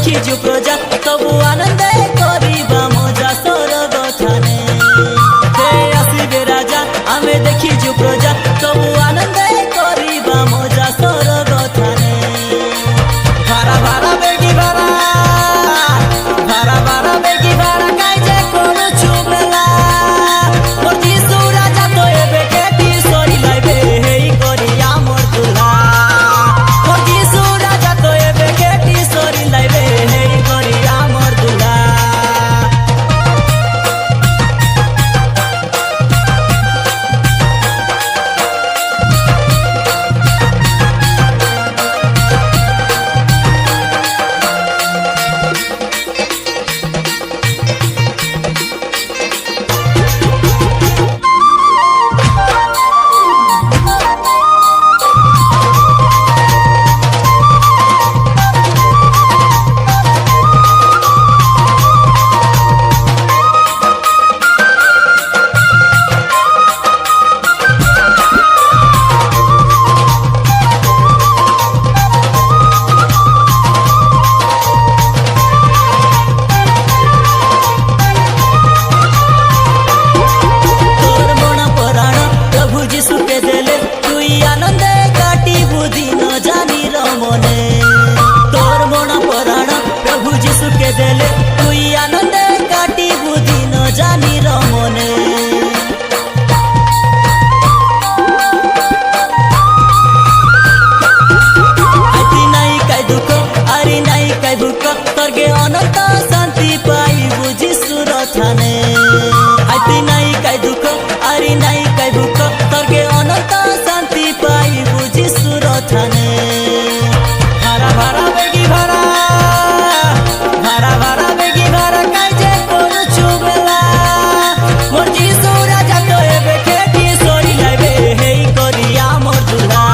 देखी जो प्रजा तबु आनंदे करिबा मजा सरग ठाने हे आसिबे राजा आमे देखी जो प्रजा तबु आनंदे करिबा मजा सरग ठाने भारा भारा बेगी भारा भारा भारा बेगी भारा काजे कोन छुबेला मोर दिसु राजा तो एबे केटी सरी लाइबे हेई करिया मोर दुल्हा मोर दिसु राजा तो एबे केटी सरी लाइबे हेई करिया मोर दुल्हा देले तुई आनंद काटी बुद्धि न जानी रमने आती नहीं काई दुख आरी नहीं काई भूख तर्गे अनंत शांति पाई बुझी सुरथाने आती नहीं काई दुख आरी नहीं काई भूख तर्गे अनंत शांति पाई बुझी सुरथाने भारा भारा बेगी भारा भारा भारा बेगी भारा काजे कोन छुबेला मोर दिसु राजा तो एबे केटी सरी लाइबे हेई करिया मोर दुल्हा।